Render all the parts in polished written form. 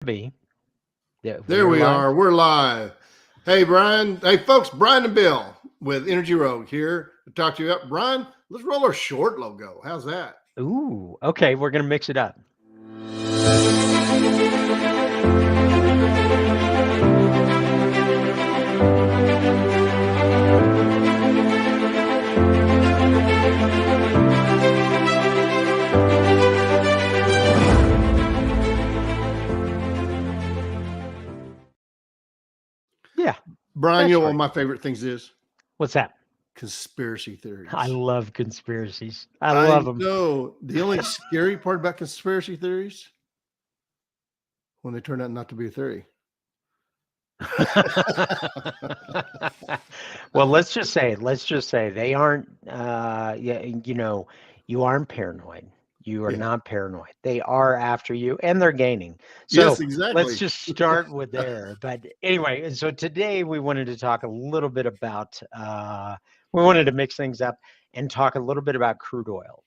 Be. Yeah, we There are we live. are. We're live. Hey, Brian. Hey, folks. Brian and Bill with Energy Rogue here to talk to you up. Brian, let's roll our short logo. How's that? Ooh, okay, we're gonna mix it up. Yeah, Brian, that's you know what right. my favorite things is? What's that? Conspiracy I theories. love conspiracies. I love I them. know the only scary part about conspiracy theories when they turn out not to be a theory. Well, let's just say they aren't. Yeah, you aren't paranoid. You are Yeah. not paranoid. They are after you, and they're gaining. Yes, So let's exactly. just start with there. But anyway, and so today we wanted to talk a little bit about. We wanted to mix things up and talk a little bit about crude oil.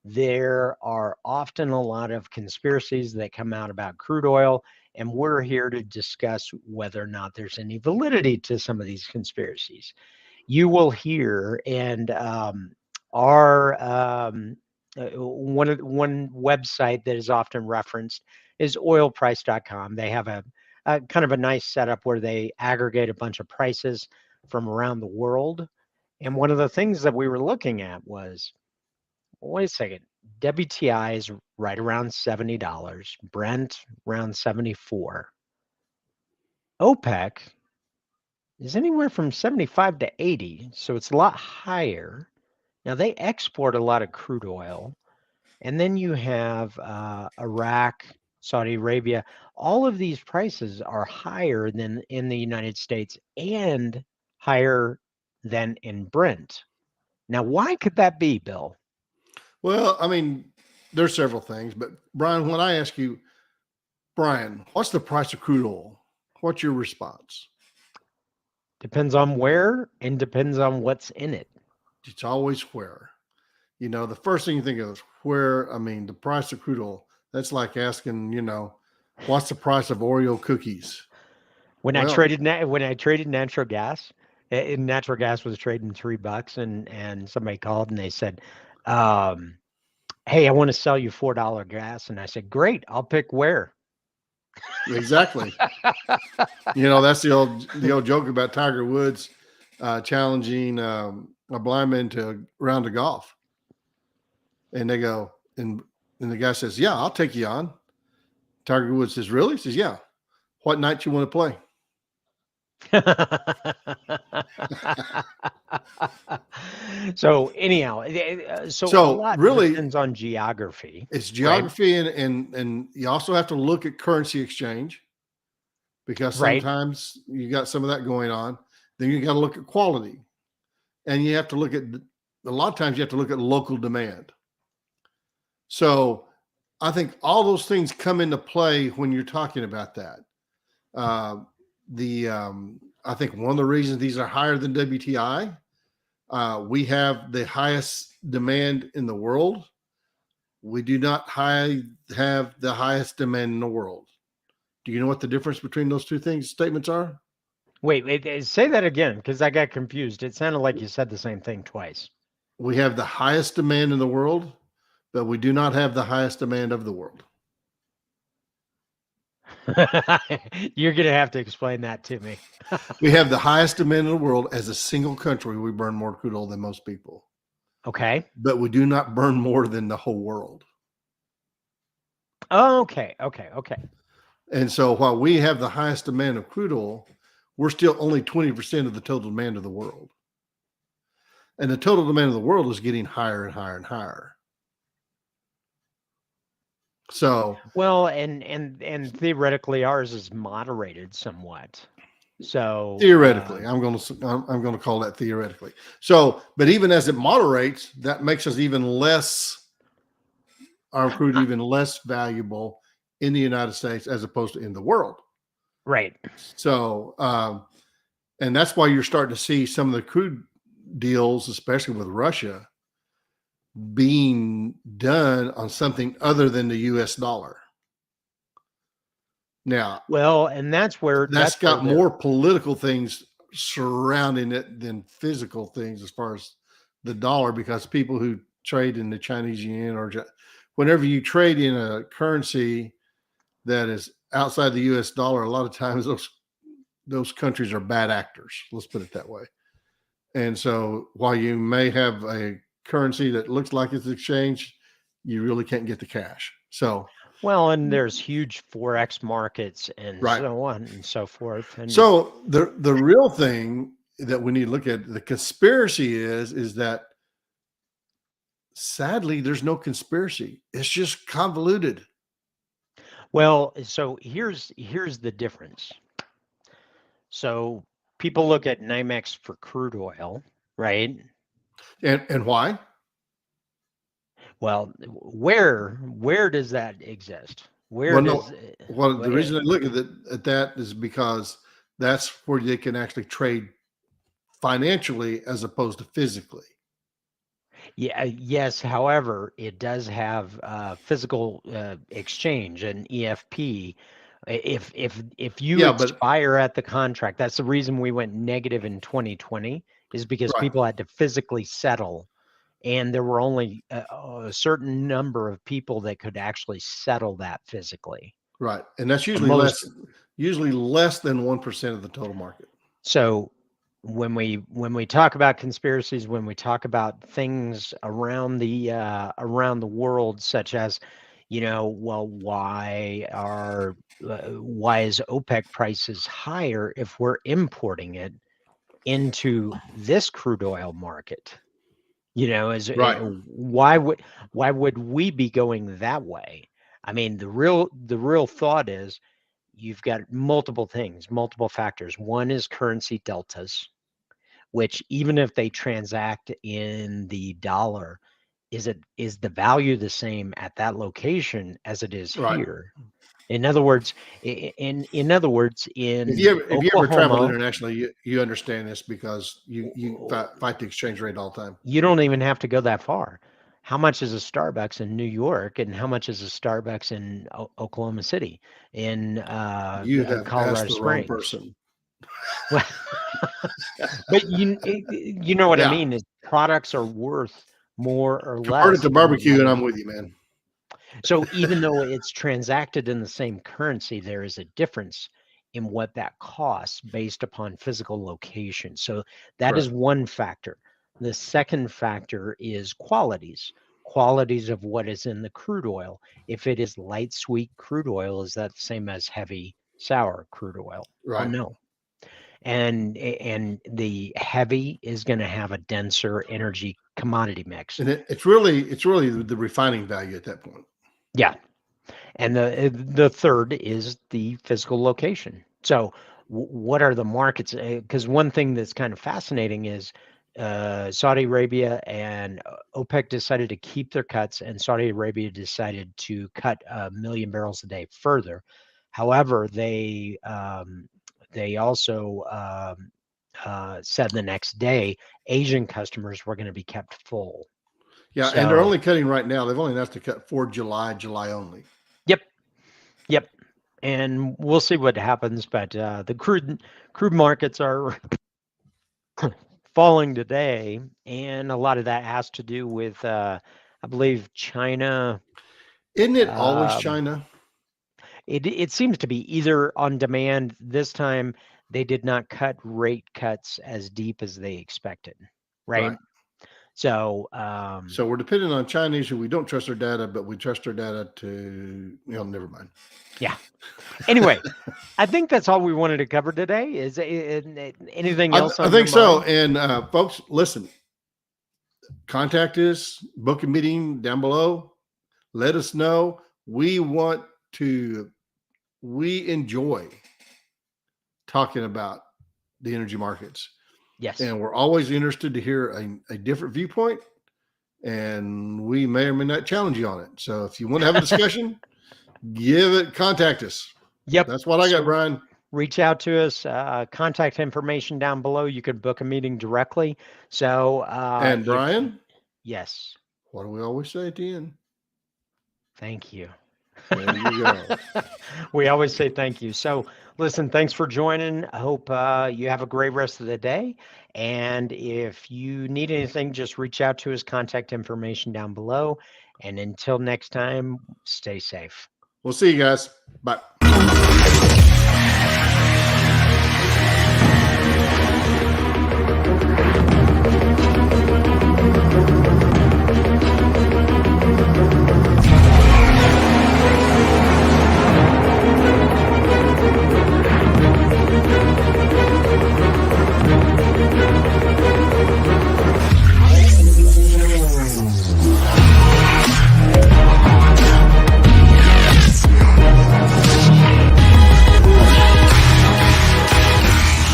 There are often a lot of conspiracies that come out about crude oil, and we're here to discuss whether or not there's any validity to some of these conspiracies. You will hear, and our one website that is often referenced is oilprice.com. They have a kind of a nice setup where they aggregate a bunch of prices from around the world. And one of the things that we were looking at was, wait a second. WTI is right around $70. Brent around 74. OPEC is anywhere from 75 to 80, so it's a lot higher. Now they export a lot of crude oil, and then you have Iraq, Saudi Arabia. All of these prices are higher than in the United States and higher than in Brent. Now, why could that be, Bill? Well, I mean, there's several things, but Brian, when I ask you, Brian, what's the price of crude oil? What's your response? Depends on where and depends on what's in it. It's always where. The first thing you think of is where. I mean, the price of crude oil. That's like asking, what's the price of Oreo cookies? Well, When I traded natural gas, and natural gas was trading $3, and somebody called and they said, um, "Hey, I want to sell you $4 gas," and I said, "Great, I'll pick where." exactly. That's the old joke about Tiger Woods challenging a blind man to a round of golf, and they go, and the guy says, "Yeah, I'll take you on." Tiger Woods says, "Really?" He says, "Yeah. What night you want to play?" So anyhow, so a So lot really, depends on geography, it's right? geography, and you also have to look at currency exchange because Right. sometimes you got some of that going on. Then you got to look at quality, and you have to look at a lot of times you have to look at local demand. So I think all those things come into play when you're talking about that. Uh, the I think one of the reasons these are higher than WTI, we have the highest demand in the world. We do not have the highest demand in the world. Do you know what the difference between those two things statements are? Wait, say that again because I got confused. It sounded like you said the same thing twice. We have the highest demand in the world, but we do not have the highest demand of the world. You're gonna have to explain that to me. We have the highest demand in the world as a single country. We burn more crude oil than most people, Okay. but we do not burn more than the whole world. Okay. And so while we have the highest demand of crude oil, we're still only 20% of the total demand of the world. And the total demand of the world is getting higher and higher and higher. So Well, and theoretically, ours is moderated somewhat. So, theoretically, I'm going to call that theoretically. So, but even as it moderates, that makes us even less our crude I even less valuable in the United States as opposed to in the world. right. So, and that's why you're starting to see some of the crude deals, especially with Russia, being done on something other than the US dollar. Now, Well, and that's that's where got there more political things surrounding it than physical things as far as the dollar, because people who trade in the Chinese yuan or whenever you trade in a currency that is outside the US dollar, a lot of times those countries are bad actors. Let's put it that way. And so while you may have a currency that looks like it's exchanged, you really can't get the cash. So, well, and there's huge forex markets and right. so on and so forth. And So the real thing that we need to look at, the conspiracy is that sadly there's no conspiracy. It's just convoluted. well, so here's the difference. So people look at NYMEX for crude oil, right? And why? Well, where does that exist? Where Well, does no. Well, the where, reason I look at that is because that's where they can actually trade financially as opposed to physically. yeah, yes, however, it does have physical exchange and EFP. If you Yeah, but expire at the contract, that's the reason we went negative in 2020, is because right, people had to physically settle, and there were only a certain number of people that could actually settle that physically. right, and that's Most usually less than 1% of the total market. So when we talk about conspiracies, when we talk about things around the world, such as, well, why is OPEC prices higher if we're importing it into this crude oil market? Right. Why would we be going that way? I mean, the real thought is you've got multiple things, multiple factors. One is currency deltas, which even if they transact in the dollar, is the value the same at that location as it is Right. here? In other words, in other words, in If you ever traveled Oklahoma, internationally, you understand this because you fight the exchange rate all the time. you don't even have to go that far. How much is a Starbucks in New York, and how much is a Starbucks in Oklahoma City, in You have asked Colorado the wrong Springs? person. Well, but you know what I Yeah. mean, is products are worth more or Convert it less to in the barbecue, and money. I'm with you, man. So even though it's transacted in the same currency, there is a difference in what that costs based upon physical location. So that is Correct. one factor. The second factor is qualities of what is in the crude oil. If it is light sweet crude oil, is that the same as heavy sour crude oil? Well, Right. no. And the heavy is going to have a denser energy commodity mix. And it's really the refining value at that point. Yeah, and the third is the physical location. So what are the markets? Because one thing that's kind of fascinating is Saudi Arabia and OPEC decided to keep their cuts, and Saudi Arabia decided to cut 1 million barrels a day further. However, they also said the next day Asian customers were going to be kept full. Yeah, and they're So, only cutting right now. They've only announced to cut for July only. yep, yep. And we'll see what happens. But the crude markets are falling today, and a lot of that has to do with, I believe, China. Isn't it always Um, China? it seems to be either on demand. This time, they did not cut rate cuts as deep as they expected, right? Right. So, So we're dependent on Chinese who we don't trust their data, but we trust their data to, never mind. yeah. Anyway, I think that's all we wanted to cover today. Is anything else I on your think so. mind? And folks, listen, contact us, book a meeting down below. Let us know. We enjoy talking about the energy markets. Yes. And we're always interested to hear a different viewpoint. And we may or may not challenge you on it. So if you want to have a discussion, contact us. Yep. That's what I got, So Brian. reach out to us. Contact information down below. You can book a meeting directly. So And if Brian, yes, what do we always say at the end? thank you. There you go. We always say thank you. So, listen, thanks for joining. I hope you have a great rest of the day. And if you need anything, just reach out to us, contact information down below. And until next time, stay safe. We'll see you guys. Bye.